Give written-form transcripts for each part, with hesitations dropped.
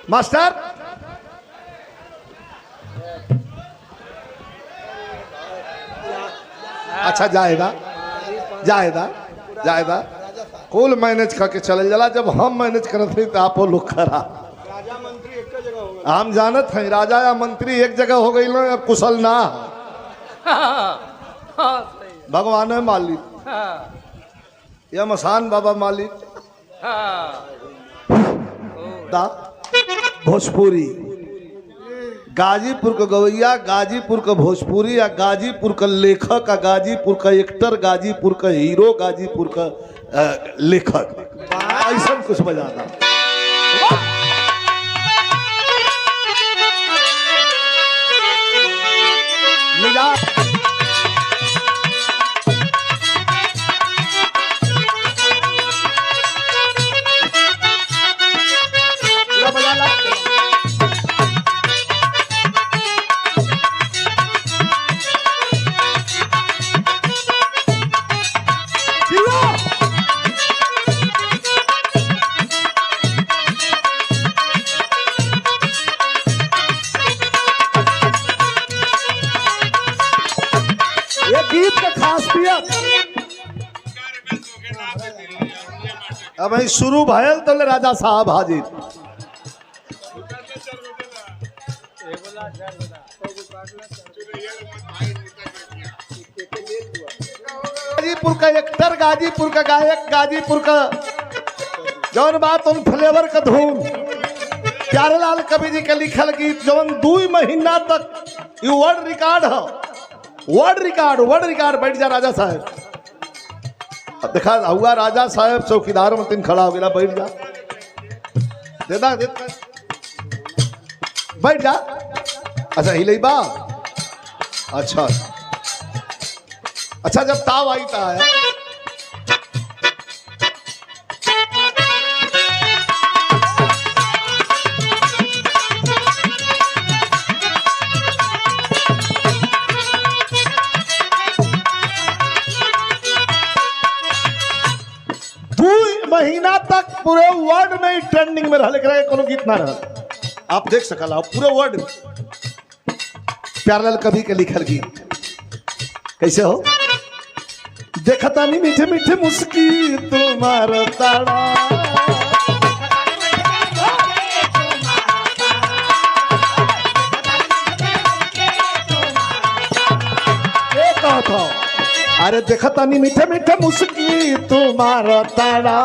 Master अच्छा जाएगा जाएगा जाएगा कुल मैनेज करके चल जला। जब हम मैनेज करत नहीं तो आप लोग खरा राजा मंत्री एक जगह हो गए। हम जानत हैं राजा या मंत्री एक जगह हो गई लो कुशल ना भगवान है मालिक या मसान बाबा मालिक दा भोजपुरी गाजीपुर का गवैया गाजीपुर का भोजपुरी या गाजीपुर का लेखक या गाजीपुर का एक्टर गाजीपुर का हीरो गाजीपुर का लेखक ऐसा कुछ बजाना अब शुरू भयल तो राजा साहब हाजिर। गाजीपुर का एक्टर गाजीपुर का गायक गाजीपुर का जौन बात उन फ्लेवर का धूम प्यारेलाल कवि जी का लिखल गीत जौन 2 महीना तक ये वर्ल्ड रिकॉर्ड है। वर्ल्ड रिकॉर्ड बैठ जा राजा साहब। अब देखा हुआ राजा साहब चौकीदार में तीन खड़ा हो गया बैठ जा देता बैठ जा। अच्छा हिले बा अच्छा अच्छा जब ताव आई था है महीना तक पूरे वर्ल्ड में ट्रेंडिंग में रहे कोनो गीत ना रहा। आप देख सकला पूरे वर्ल्ड में प्यारेलाल कवि के लिखल गीत कैसे हो देखता नहीं मीठे मीठे मुस्की तुम्हारा ताड़ा अरे देखता नहीं मीठे मीठे मुस्की तुम्हारा तारा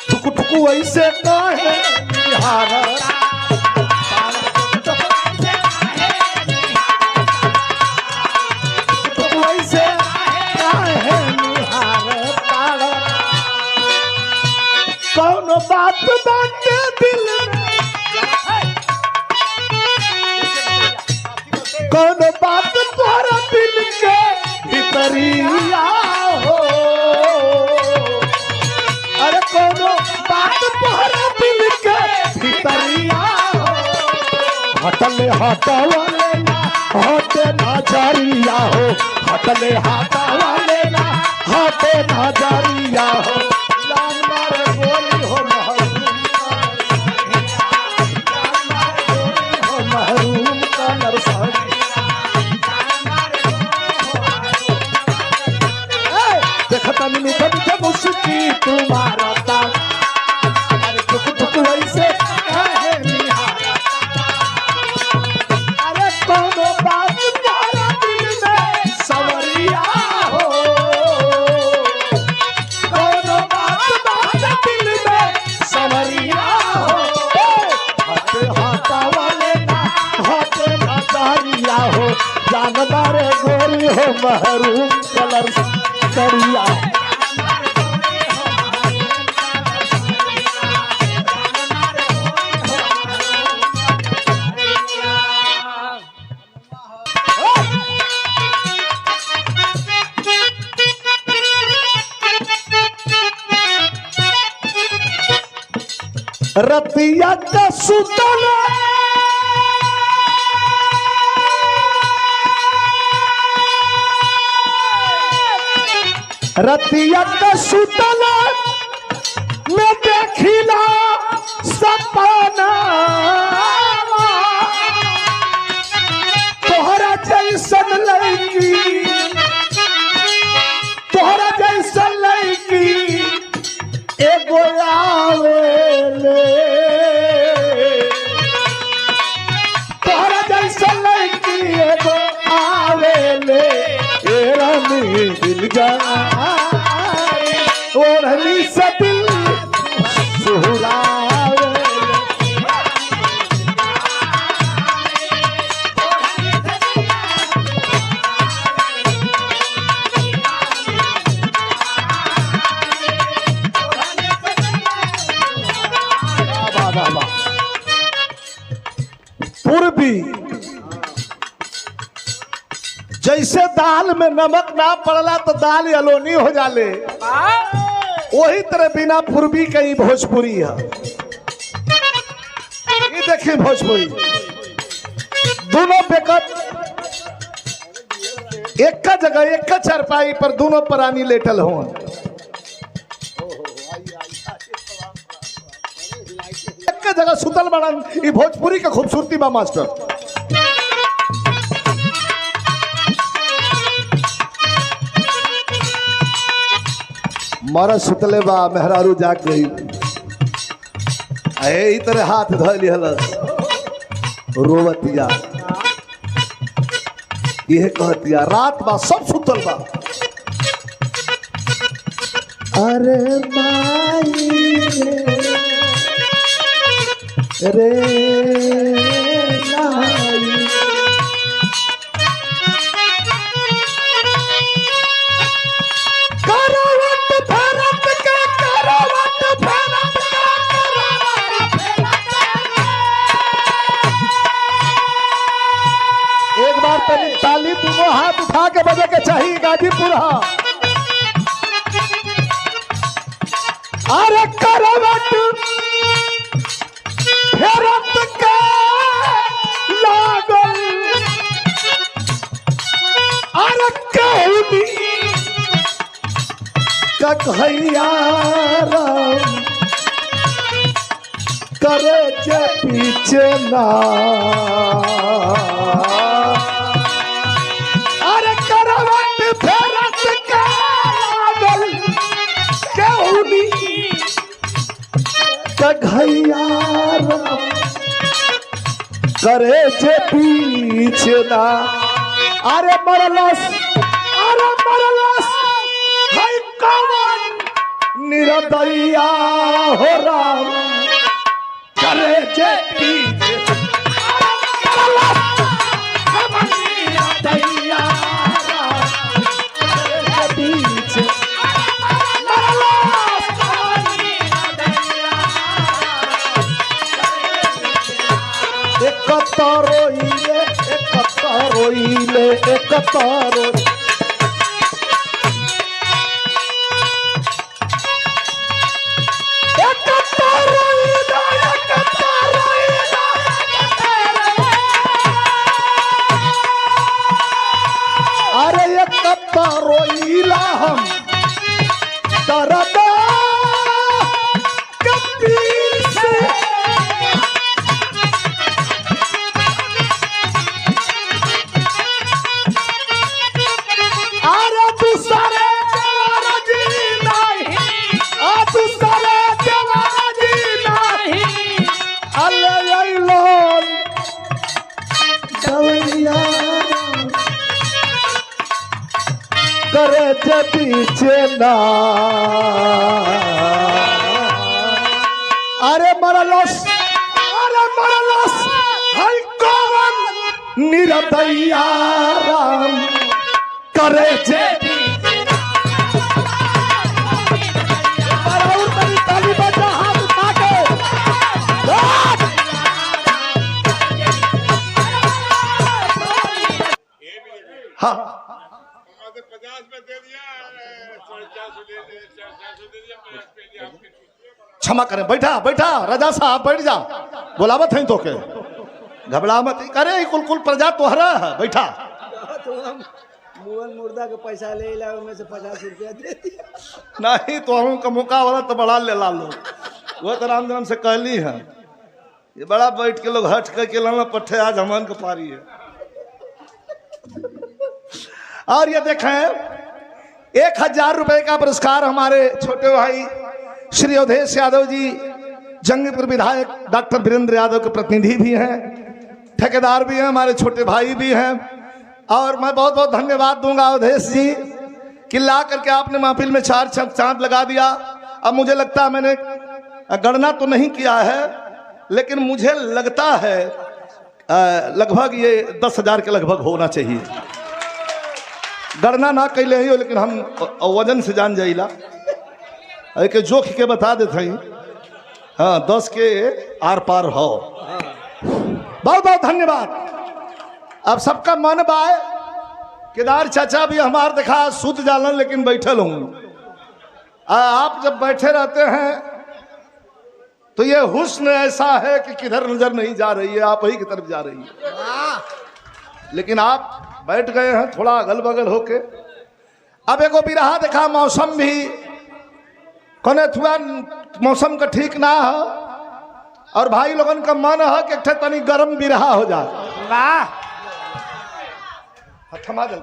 ठुकु ठुकु वैसे काहे निहारा ठुकु वैसे काहे निहारा तारा कौन बात बाटे दिल में कौन बात तोरा दिल के भीतरिया हो अरे कोनो बात तोरा दिल के भीतरिया हो हटले हटावाले ना हटे नजरिया हो हटले हटावाले ना हटे नजरिया हो जान मारे गोरी हो महरूम का नरसरी देखता नहीं मीठे मीठे मुस्की तुम्हारा ताल अरे टुक टुक वैसे काहे निहारा अरे कोनो बात तुम्हारा दिल में सवरिया हो कोनो बात तुम्हारा दिल में सवरिया हो हटे हाथा वाले ना हटे नजरिया हो जानदार गोरी हो महरूम कलर करिया रतिया का सुतला रतिया का सुतला जाए ओढ़नी से दिल सुहुरावे। पूर्वी जैसे दाल में नमक ना पड़ला तो दाल अलोनी हो जाले, वही तरह बिना पूर्वी का ही भोजपुरी है। ये देखिए भोजपुरी दोनों बेकत एक का जगह एक का चारपाई पर दोनों प्राणी लेटल हो। एक का जगह सुतल बड़न, ये भोजपुरी का खूबसूरती बा मास्टर। मारा सुतले बा मेहरारू जाग गई, यही तरह हाथ धोली हलस रोवतिया, यह कहतिया रात बा सब सुतल बा। अरे माई रे नाई ताली दोनों हाथ उठा के बजे के चाहिए गाजीपुर। अरे करवट फेरत के लागल, अरे कहनी कन्हैया राम करे जे पीछे ना। करे जे पीछे ना। अरे मरलस है कौन निरदैया हो राम करे जे पीछे निरदैया पीछे रोइले एक तारो अरे एक रोइला हम दरदा कबीर से। करे जे पीछे ना। अरे मरलस है कौन निरदैया राम करे जे ताली बजा हाथ उठा के। हाँ 50 में दे दिया, 450 दे दिया। क्षमा करें, बैठा राजा साहब बैठ जा, बुलावत है तो के घबरा मत करे, कुल प्रजा तोहरा है, बैठा। तो हम मुअल मुर्दा के पैसा ले ला, में से 50 रुपया दे दिया। नहीं तो हम का मौका वाला तो बड़ा ले ला लो, वो तो राम से कहली है, ये बड़ा बैठ के लोग हट करके लाना पट्टे आज हमन के पारी है। और ये देखें 1000 रुपए का पुरस्कार हमारे छोटे भाई श्री अवधेश यादव जी, जंगीपुर विधायक डॉक्टर वीरेंद्र यादव के प्रतिनिधि भी हैं, ठेकेदार भी हैं, हमारे छोटे भाई भी हैं। और मैं बहुत बहुत धन्यवाद दूंगा अवधेश जी, कि ला करके आपने महफिल में 4 चांद लगा दिया। अब मुझे लगता है, मैंने गणना तो नहीं किया है, लेकिन मुझे लगता है लगभग ये 10,000 के लगभग होना चाहिए। गणना ना कैले ही हो, लेकिन हम वजन से जान जाइला के जोख के बता देते हैं। हाँ, 10 के आर पार हो। बहुत बहुत धन्यवाद। अब सबका मन बाय। केदार चाचा भी हमार देखा सुत जालन, लेकिन बैठल हूँ। आप जब बैठे रहते हैं तो ये हुस्न ऐसा है कि किधर नजर नहीं जा रही है, आप ही की तरफ जा रही है। लेकिन आप बैठ गए हैं थोड़ा अगल बगल होके। अब एगो बिरहा देखा, मौसम भी कोने थुआ मौसम का ठीक ना हो, और भाई लोगन का मन है कि एक तनी गरम बिरहा हो जाए। थमा जल